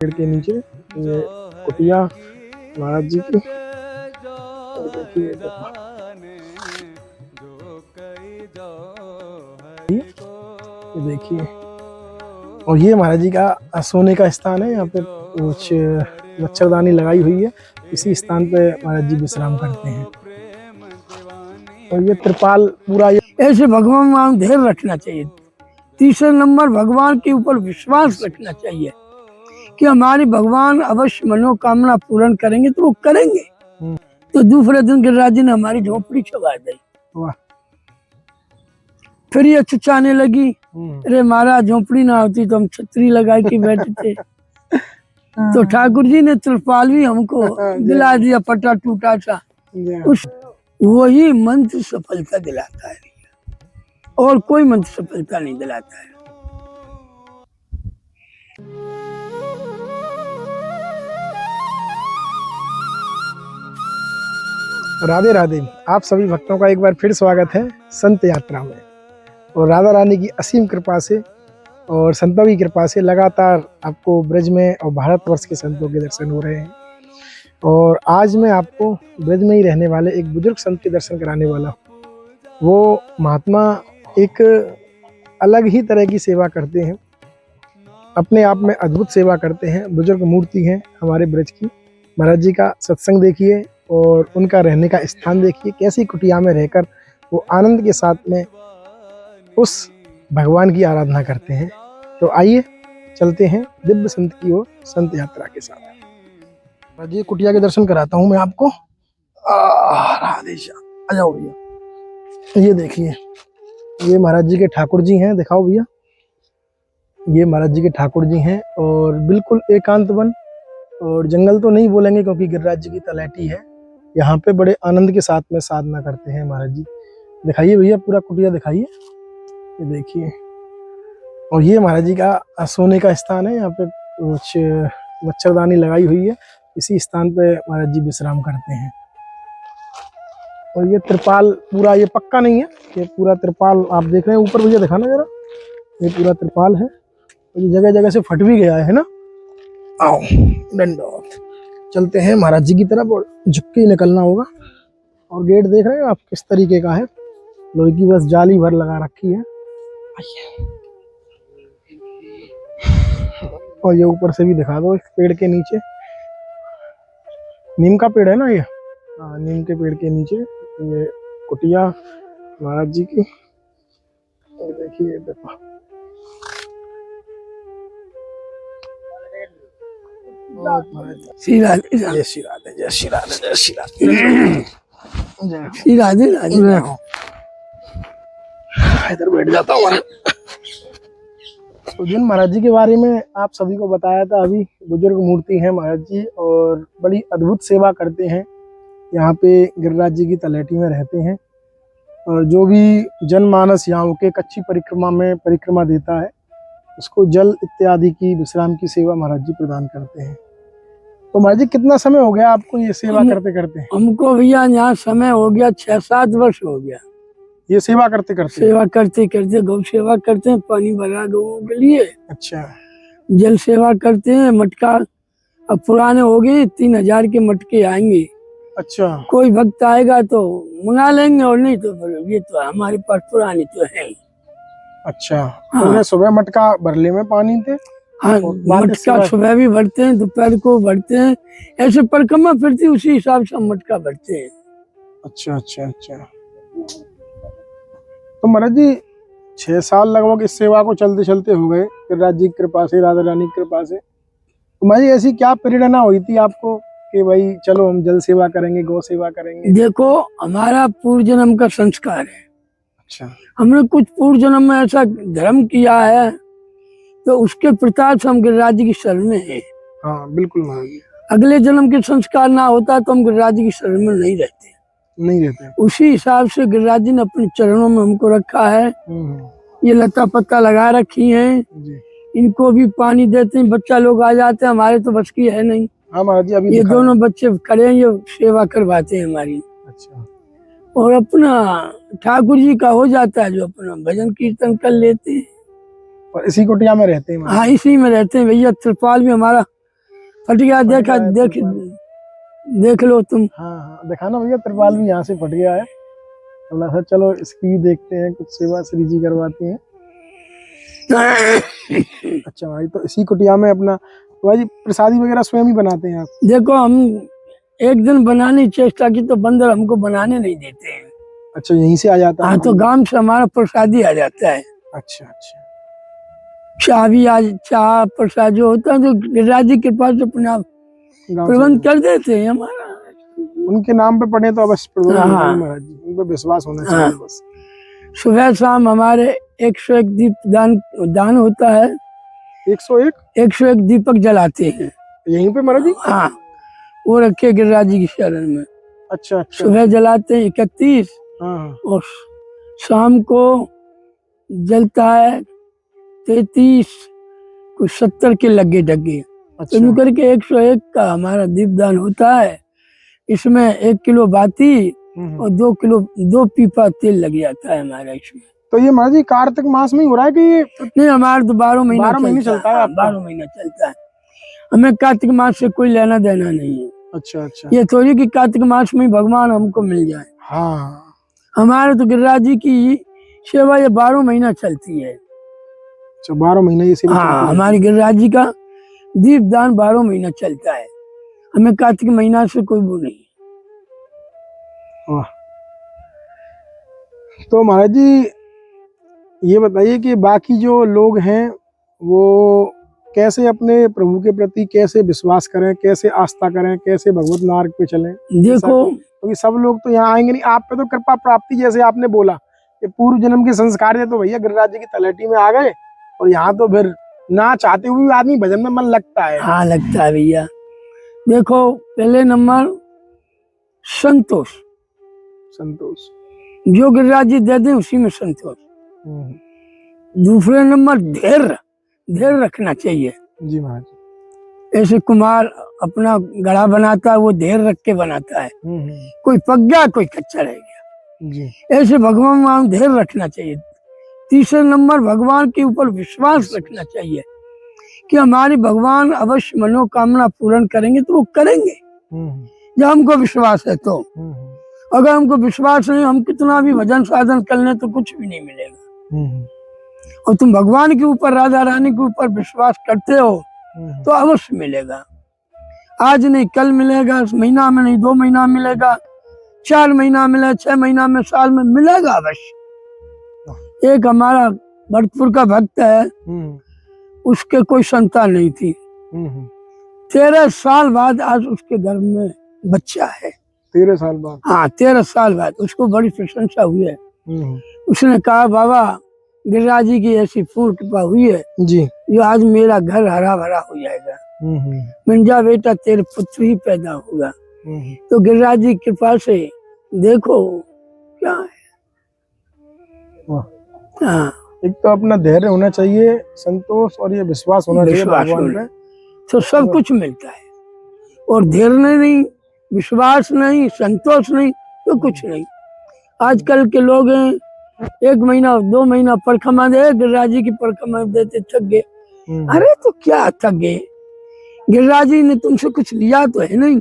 पेड़ के नीचे ये कुटिया महाराज जी की। देखिए ये देखिए, और ये महाराज जी का सोने का स्थान है। यहाँ पे कुछ मच्छरदानी लगाई हुई है। इसी स्थान पे महाराज जी विश्राम करते हैं। और ये त्रिपाल पूरा ऐसे भगवान में ध्यान रखना चाहिए। तीसरा नंबर, भगवान के ऊपर विश्वास रखना चाहिए कि हमारे भगवान अवश्य मनोकामना पूर्ण करेंगे, तो वो करेंगे। तो दूसरे दिन गिरिराज जी ने हमारी झोपड़ी छुपा दी। फिर ये चुचाने लगी, अरे महाराज झोपड़ी ना होती तो हम छतरी लगा के बैठे थे। तो ठाकुर जी ने त्रिपाल भी हमको दिला दिया, पटा टूटा सा। उस वही मंत्र सफलता दिलाता है, और कोई मंत्र सफलता नहीं दिलाता है। राधे राधे। आप सभी भक्तों का एक बार फिर स्वागत है संत यात्रा में। और राधा रानी की असीम कृपा से और संतों की कृपा से लगातार आपको ब्रज में और भारतवर्ष के संतों के दर्शन हो रहे हैं। और आज मैं आपको ब्रज में ही रहने वाले एक बुजुर्ग संत के दर्शन कराने वाला हूँ। वो महात्मा एक अलग ही तरह की सेवा करते हैं, अपने आप में अद्भुत सेवा करते हैं। बुजुर्ग मूर्ति हैं हमारे ब्रज की। महाराज जी का सत्संग देखिए और उनका रहने का स्थान देखिए, कैसी कुटिया में रहकर वो आनंद के साथ में उस भगवान की आराधना करते हैं। तो आइए चलते हैं दिव्य संत की ओर संत यात्रा के साथ। महाराज जी कुटिया के दर्शन कराता हूँ मैं आपको। राधे श्याम, आ जाओ भैया। ये देखिए, ये महाराज जी के ठाकुर जी हैं। दिखाओ भैया, ये महाराज जी के ठाकुर जी हैं। और बिल्कुल एकांत वन, और जंगल तो नहीं बोलेंगे क्योंकि गिरिराज जी की तलैटी है। यहाँ पे बड़े आनंद के साथ में साधना करते हैं महाराज जी। दिखाइए भैया, पूरा कुटिया दिखाइए। ये देखिए, और ये महाराज जी का सोने का स्थान है। यहाँ पे कुछ मच्छरदानी लगाई हुई है। इसी स्थान पे महाराज जी विश्राम करते हैं। और ये त्रिपाल पूरा, ये पक्का नहीं है, ये पूरा त्रिपाल आप देख रहे हैं ऊपर। भैया दिखाना जरा, ये पूरा त्रिपाल है। और ये जगह जगह से फट भी गया है ना। आओ दंडोत, चलते हैं महाराज जी की तरफ और झुक के निकलना होगा। और गेट देख रहे हैं आप किस तरीके का है, लोहे की बस जाली भर लगा रखी है। और ये ऊपर से भी दिखा दो, इस पेड़ के नीचे, नीम का पेड़ है ना ये। हाँ, नीम के पेड़ के नीचे ये कुटिया महाराज जी की। ये देखिए, देखो श्री राधे, जय श्री राधे, जय श्री राधे, जय श्री राधे, श्री राधे राधे। इधर बैठ जाता हूँ। तो जिन महाराज जी के बारे में आप सभी को बताया था, अभी बुजुर्ग मूर्ति है महाराज जी और बड़ी अद्भुत सेवा करते हैं। यहाँ पे गिरिराज जी की तलैटी में रहते हैं। और जो भी जनमानस यहाँ के कच्ची परिक्रमा में परिक्रमा देता है, उसको जल इत्यादि की विश्राम की सेवा महाराज जी प्रदान करते हैं। तो महाराज जी कितना समय हो गया आपको ये सेवा करते करते? हमको भैया यहाँ समय हो गया 6-7 वर्ष हो गया ये सेवा करते करते। सेवा करते करते गौ सेवा करते हैं, पानी भरा गौओं के लिए। अच्छा। जल सेवा करते हैं। मटका अब पुराने हो गए, 3000 के मटके आएंगे। अच्छा। कोई भक्त आएगा तो मंगा लेंगे, और नहीं तो फिर ये तो हमारे पास पुरानी तो है ही। अच्छा। हाँ। तो सुबह मटका भरले में पानी थे। हाँ, मटका सुबह भी भरते हैं, दोपहर को भरते हैं। ऐसे परिक्रमा फिरती उसी हिसाब से हम मटका भरते हैं। अच्छा अच्छा अच्छा। तो महाराज जी 6 साल लगभग इस सेवा को चलते चलते हो गए गिरिराज जी की कृपा से, राधा रानी की कृपा से। तो महाराज जी ऐसी क्या प्रेरणा हुई थी आपको कि भाई चलो हम जल सेवा करेंगे, गौ सेवा करेंगे? देखो, हमारा पूर्व जन्म का संस्कार है। अच्छा। हमने कुछ पूर्व जन्म में ऐसा धर्म किया है, तो उसके प्रताप से हम गिरिराज जी की शरण में है। हाँ बिल्कुल महाराज जी। अगले जन्म के संस्कार ना होता तो हम गिरिराज जी की शरण में नहीं रहते। उसी हिसाब से गिरिराज जी ने अपने चरणों में हमको रखा है। ये लता पत्ता लगा रखी हैं, इनको भी पानी देते हैं। बच्चा लोग आ जाते हैं, हमारे तो बस की है नहीं। हाँ महाराज जी, अभी ये दोनों बच्चे खड़े हैं, ये सेवा करवाते हैं हमारी। अच्छा। और अपना ठाकुर जी का हो जाता है, जो अपना भजन कीर्तन कर लेते हैं। और इसी कुटिया में रहते हैं? हाँ, इसी में रहते हैं भैया। त्रिपाल भी हमारा फट गया, देखा गया है देख त्रिपाल। देख लो तुम। हाँ हाँ, दिखाना भैया, त्रिपाल भी यहाँ से फट गया है। बोला था चलो इसकी भी देखते हैं, कुछ सेवा श्री जी करवाती हैं। अच्छा भाई, तो इसी कुटिया में अपना भाई प्रसादी वगैरह स्वयं ही बनाते हैं आप? देखो हम एक दिन बनाने की चेष्टा की तो बंदर हमको बनाने नहीं देते हैं। अच्छा, यहीं से आ जाता है? हाँ, तो गांव से हमारा प्रसादी आ जाता है। अच्छा अच्छा। चाह भी आज चाह प्रसाद जो होता है तो गिरिराज जी के पास अपना गाँव प्रबंध से कर देते हैं हमारा। उनके नाम पे पढ़े तो अवश्य प्रबंध हाँ। होगा ही महाराज जी, उन पे विश्वास होना चाहिए हाँ। बस। सुबह शाम हमारे 101 दीप दान होता है। 101 101 दीपक जलाते हैं यहीं पे महाराज जी? हाँ, वो रखे गिरिराज जी की शरण में। अच्छा अच्छा। सुबह जलाते हैं 31 हाँ और शाम को जलता है 33, कुछ 70 के लगे डगे। अच्छा। तो करके 101 का हमारा दीपदान होता है। इसमें 1 किलो बाती और 2 किलो 2 पीपा तेल लग जाता है हमारा इसमें। तो ये महाराज जी कार्तिक मास में ही हो रहा है कि ये नहीं, हमारा तो 12 महीना 12 महीने चलता है हाँ, आपका? 12 महीना चलता है। हमें कार्तिक मास से कोई लेना देना नहीं है। अच्छा अच्छा। ये थोड़ी कि कार्तिक मास में ही भगवान हमको मिल जाए। हाँ, हमारे तो गिरिराज जी की सेवा ये 12 महीना चलती है। अच्छा 12 महीने ये सेवा चलती हाँ, है। हमारे गिरिराज जी का दीपदान 12 महीना चलता है। हमें कार्तिक महीना से कोई वो नहीं। वाह। तो महाराज जी ये बताइए कि बाकी जो लोग हैं वो कैसे अपने प्रभु के प्रति कैसे विश्वास करें, कैसे आस्था करें, कैसे भगवत मार्ग पे चलें? देखो, क्योंकि सब लोग तो यहाँ आएंगे नहीं। आप पे तो कृपा प्राप्ति, जैसे आपने बोला कि पूर्व जन्म के संस्कार थे, तो भैया गिरिराज जी की तलहटी में आ गए, और यहाँ तो फिर ना चाहते हुए भी आदमी भजन में मन लगता है। हाँ लगता है भैया। देखो, पहले नंबर संतोष, संतोष। जो गिरिराज जी दे दें उसी में संतोष। दूसरे नंबर धैर्य, धैर्य रखना चाहिए। जी महाराज। ऐसे कुमार अपना गढ़ा बनाता है, वो धैर्य रख के बनाता है। कोई पक गया, कोई कच्चा रह गया। जी। ऐसे भगवान वहां धैर्य रखना चाहिए। तीसरे नंबर भगवान के ऊपर विश्वास रखना चाहिए कि हमारे भगवान अवश्य मनोकामना पूर्ण करेंगे, तो वो करेंगे जब हमको विश्वास है। तो अगर हमको विश्वास नहीं, हम कितना भी भजन साधन कर लें तो कुछ भी नहीं मिलेगा। और तुम भगवान के ऊपर, राधा रानी के ऊपर विश्वास करते हो तो अवश्य मिलेगा। आज नहीं कल मिलेगा, महीना में नहीं 2 महीना मिलेगा, 4 महीना मिले, 6 महीना में, साल में मिलेगा अवश्य। एक हमारा भरतपुर का भक्त है, उसके कोई संतान नहीं थी। 13 साल बाद आज उसके घर में बच्चा है। 13 साल बाद? हाँ, 13 साल बाद उसको बड़ी प्रशंसा हुई है। उसने कहा बाबा गिरिराज जी की ऐसी पूर्ण कृपा हुई है जी, जो आज मेरा घर हरा भरा हो जाएगा। मिंजा बेटा तेरे पुत्र ही पैदा होगा। तो गिरिराज जी की कृपा से देखो क्या है। हाँ, एक तो अपना धैर्य होना चाहिए, संतोष, और ये विश्वास होना चाहिए भगवान पे, तो सब कुछ मिलता है। और धैर्य नहीं, विश्वास नहीं, संतोष नहीं, तो कुछ नहीं। आजकल के लोग हैं 1 महीना 2 महीना परिक्रमा दे, गिरिराज जी की परिक्रमा देते थक गए। अरे तो क्या थक गए? गिरिराज जी ने तुमसे कुछ लिया तो है नहीं,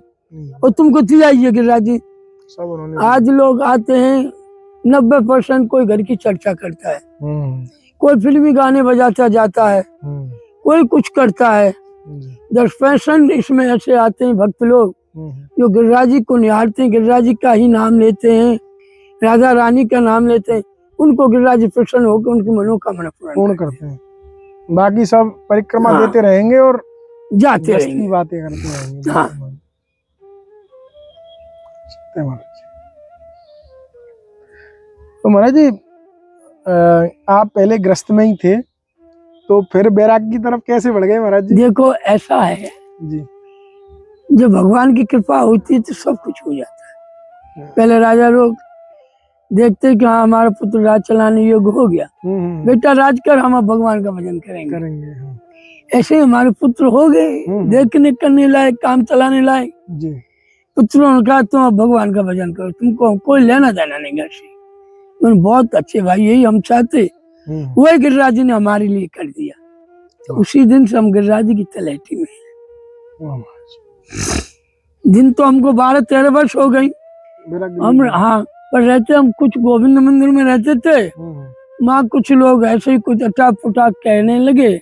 और तुमको दिया ही है गिरिराज जी। सब उन्होंने। आज लोग आते हैं 90% कोई घर की चर्चा करता है, कोई फिल्मी गाने बजाता जाता है, कोई कुछ करता है। 10% इसमें ऐसे आते हैं भक्त लोग जो गिरिराज जी को निहारते हैं, गिरिराज जी का ही नाम लेते हैं, राधा रानी का नाम लेते हैं, उनको गिरिराज जी प्रसन्न होकर उनकी मनोकामना पूर्ण करते हैं। बाकी सब परिक्रमा हाँ, देते रहेंगे और जाते रहेंगे, बातें करते रहेंगे। हाँ। तो महाराज जी आप पहले ग्रस्त में ही थे, तो फिर बैराग की तरफ कैसे बढ़ गए महाराज जी? देखो ऐसा है जी, जब भगवान की कृपा होती है तो सब कुछ हो जाता है। पहले राजा लोग देखते कि हाँ हमारा पुत्र राज चलाने योग्य हो गया, बेटा राज कर, हम अब भगवान का भजन करेंगे। ऐसे ही हमारे पुत्र हो गए, देखने करने लायक, काम चलाने लायक। पुत्रों ने कहा तुम अब भगवान का भजन करो, तुमको कोई लेना देना नहीं घर से। बहुत अच्छे भाई, यही हम चाहते, वही गिरिराज जी ने हमारे लिए कर दिया। तो उसी दिन से हम गिरिराज जी की तलहटी में। वाह महाराज। दिन तो हमको 12-13 वर्ष हो गई। बैरागी हम में। हाँ, पर रहते हम कुछ गोविंद मंदिर में रहते थे। वहाँ कुछ लोग ऐसे ही कुछ अटा पुटा कहने लगे,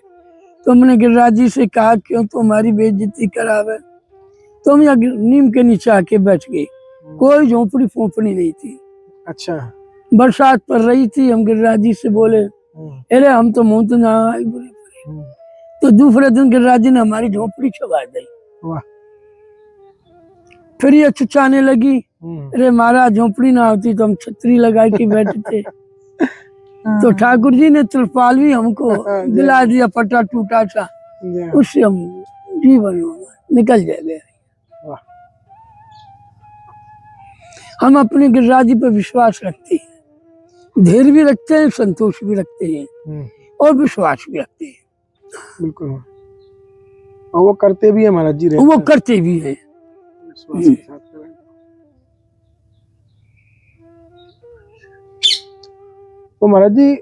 तो हमने गिरिराज जी से कहा क्यों तो हमारी बेइज्जती करावे। तो हम यहाँ नीम के नीचे आके बैठ गए। कोई झोंपड़ी फोपड़ी नहीं थी। अच्छा। बरसात पड़ रही थी। हम गिरिराज जी से बोले, अरे हम तो मुंह तो ना आई बुरी बुरी। तो दूसरे दिन गिरिराज जी ने हमारी झोपड़ी छुपा दी। वाह। फिर ये चिल्लाने लगी, अरे महाराज झोपड़ी ना होती तो हम छतरी लगा के बैठे थे। तो ठाकुर जी ने त्रिपाल भी हमको दिला दिया, पटा टूटा सा, उससे हम जीवन निकल जाएंगे। वाह। हम अपने गिरिराज जी पर विश्वास रखते हैं, धैर्य भी रखते हैं, संतोष भी रखते हैं और विश्वास भी रखते हैं। बिल्कुल। और वो करते भी है महाराज जी, रहते वो हैं। करते भी हैं। विश्वास के साथ करें। तो महाराज जी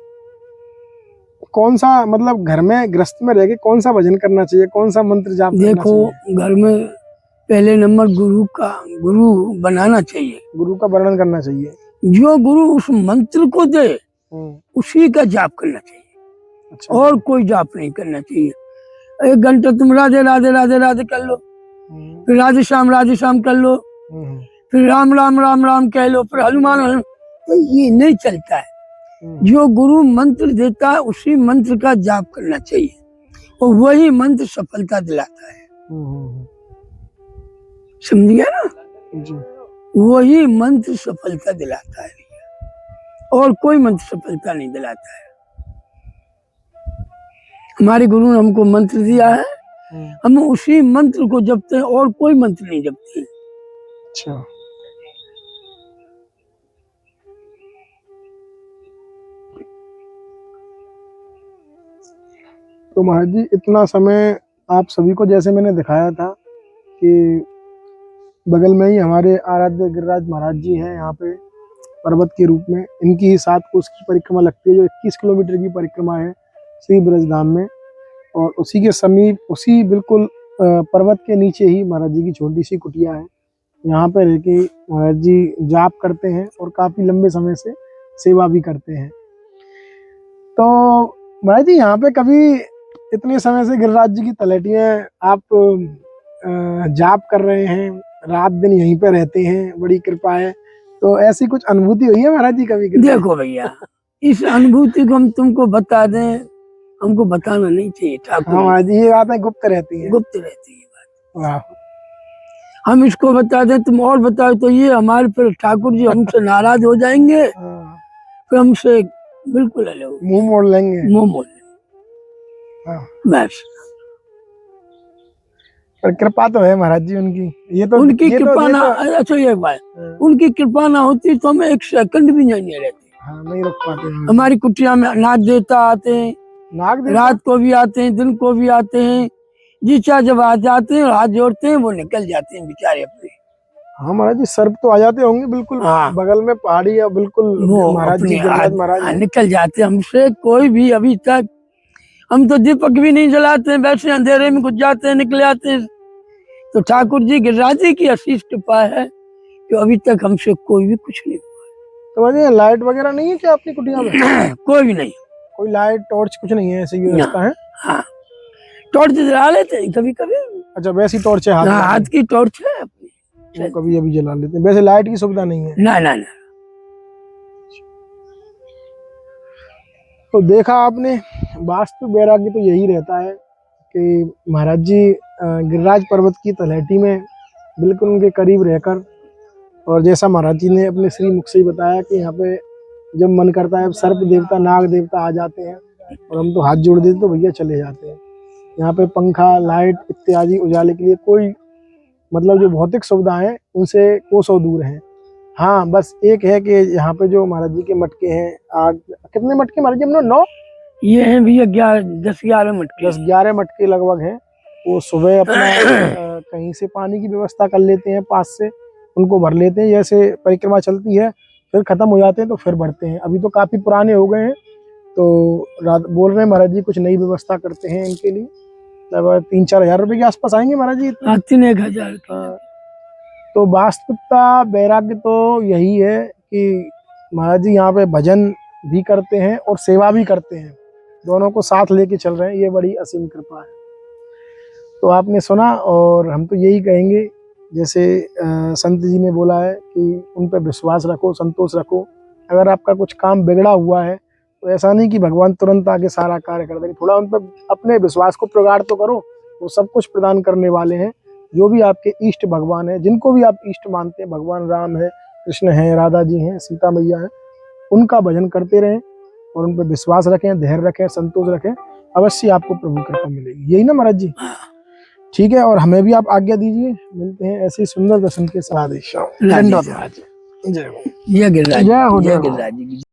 कौन सा, मतलब घर में गृहस्थ में रह के कौन सा भजन करना चाहिए, कौन सा मंत्र जाप करना देखो, चाहिए? घर में पहले नंबर गुरु बनाना चाहिए। गुरु का वर्णन करना चाहिए। जो गुरु उस मंत्र को दे उसी का जाप करना चाहिए। अच्छा। और कोई जाप नहीं करना चाहिए। 1 घंटा तुम राधे राधे राधे राधे कर लो, फिर राधे श्याम कर लो, फिर राम राम राम राम कह लो, फिर हनुमान, तो ये नहीं चलता है। जो गुरु मंत्र देता है उसी मंत्र का जाप करना चाहिए, और वही मंत्र सफलता दिलाता है। समझ गया ना? जी। वही मंत्र सफलता दिलाता है, और कोई मंत्र सफलता नहीं दिलाता है। हमारे गुरु ने हमको मंत्र दिया है, हम उसी मंत्र को जपते हैं, और कोई मंत्र नहीं जपते। अच्छा। तो महाराज जी इतना समय आप सभी को, जैसे मैंने दिखाया था कि बगल में ही हमारे आराध्य गिरिराज महाराज जी हैं, यहाँ पे पर्वत के रूप में। इनकी ही 7 कोस की परिक्रमा लगती है, जो 21 किलोमीटर की परिक्रमा है श्री ब्रजधाम में। और उसी के समीप, उसी बिल्कुल पर्वत के नीचे ही महाराज जी की छोटी सी कुटिया है। यहाँ पे रह के महाराज जी जाप करते हैं और काफी लंबे समय से सेवा भी करते हैं। तो महाराज जी यहाँ पे कभी इतने समय से गिरिराज जी की तलहटियाँ आप जाप कर रहे हैं, रात दिन यहीं पे रहते हैं, बड़ी कृपा है। तो ऐसी कुछ अनुभूति हुई है महाराज जी कभी? देखो भैया, इस अनुभूति को हम तुमको बता दें, हमको बताना नहीं चाहिए ठाकुर। हाँ महाराज जी, ये बातें गुप्त रहती है। गुप्त रहती है बात। वाह। हम इसको बता दें, तुम और बताओ तो ये हमारे फिर ठाकुर जी हमसे नाराज हो जाएंगे, फिर हमसे बिल्कुल अलग मुंह मोड़ लेंगे। मुंह मोड़ लेंगे। बस। पर कृपा तो है महाराज जी उनकी। ये तो उनकी ये कृपा तो, ना, अच्छा ये बात, उनकी कृपा ना होती तो हम 1 सेकंड भी नहीं रहते। हाँ, नहीं रख पाते। हमारी कुटिया में नाग देवता आते हैं, नाग देवता? रात को भी आते हैं, दिन को भी आते हैं। जीचा जब आ जाते हैं, हाथ जोड़ते हैं, वो निकल जाते हैं बेचारे अपने। हाँ महाराज जी, सर्प तो आ जाते होंगे बिल्कुल। हाँ। बगल में पहाड़ी है बिल्कुल, वो महाराज जी गिरिराज महाराज निकल जाते हैं हमसे। कोई भी अभी तक, हम तो दीपक भी नहीं जलाते हैं, वैसे अंधेरे में घुस जाते हैं, निकल जाते हैं। तो ठाकुर जी गिरिराज जी की असीस कृपा है कि अभी तक हमसे कोई भी कुछ नहीं हुआ। तो महाराज लाइट वगैरह नहीं है क्या अपनी कुटिया में? कोई भी नहीं। कोई लाइट टॉर्च कुछ नहीं है, ऐसी व्यवस्था है? हाँ, टॉर्च जला लेते हैं कभी कभी। अच्छा, वैसी टॉर्च है हाथ की टॉर्च है अपनी, वो कभी अभी जला लेते हैं। वैसे लाइट की सुविधा नहीं है? ना ना ना। तो देखा आपने, वास्तु वैराग्य तो यही रहता है कि महाराज जी गिरिराज पर्वत की तलहटी में बिल्कुल उनके करीब रहकर, और जैसा महाराज जी ने अपने श्री मुख से ही बताया कि यहाँ पे जब मन करता है सर्प देवता, नाग देवता आ जाते हैं, और हम तो हाथ जोड़ देते तो भैया चले जाते हैं। यहाँ पे पंखा, लाइट इत्यादि उजाले के लिए कोई, मतलब जो भौतिक सुविधाएं उनसे कोसों दूर हैं। हाँ, बस एक है कि यहाँ पे जो महाराज जी के मटके हैं, कितने मटके महाराज जी? हमने 9 ये हैं भैया, 10-11 मटके। 10-11 मटके लगभग हैं। वो सुबह अपना कहीं से पानी की व्यवस्था कर लेते हैं, पास से उनको भर लेते हैं। जैसे परिक्रमा चलती है फिर खत्म हो जाते हैं तो फिर भरते हैं। अभी तो काफी पुराने हो गए हैं, तो बोल रहे हैं महाराज जी कुछ नई व्यवस्था करते हैं इनके लिए। लगभग 3-4 हजार रुपए के आसपास आएंगे महाराज जी इतने? हाँ 3-1 हजार हाँ। तो वास्तविकता वैराग्य तो यही है कि महाराज जी यहाँ पे भजन भी करते हैं और सेवा भी करते हैं, दोनों को साथ लेके चल रहे हैं, ये बड़ी असीम कृपा है। तो आपने सुना, और हम तो यही कहेंगे, जैसे संत जी ने बोला है कि उन पर विश्वास रखो, संतोष रखो। अगर आपका कुछ काम बिगड़ा हुआ है तो ऐसा नहीं कि भगवान तुरंत आके सारा कार्य कर देंगे, थोड़ा उन पर अपने विश्वास को प्रगाढ़ तो करो, वो सब कुछ प्रदान करने वाले हैं। जो भी आपके इष्ट भगवान है, जिनको भी आप इष्ट मानते हैं, भगवान राम है, कृष्ण है, राधा जी हैं, सीता मैया है, उनका भजन करते रहें और उन पर विश्वास रखें, धैर्य रखें, संतोष रखें, अवश्य आपको प्रभु कृपा मिलेगी। यही ना महाराज जी? ठीक है, और हमें भी आप आज्ञा दीजिए, मिलते हैं ऐसे सुंदर दर्शन के साथ। राधे श्याम। जय हो। जय गिरिराज, जय हो, जय जय हो। गिरिराज जी की।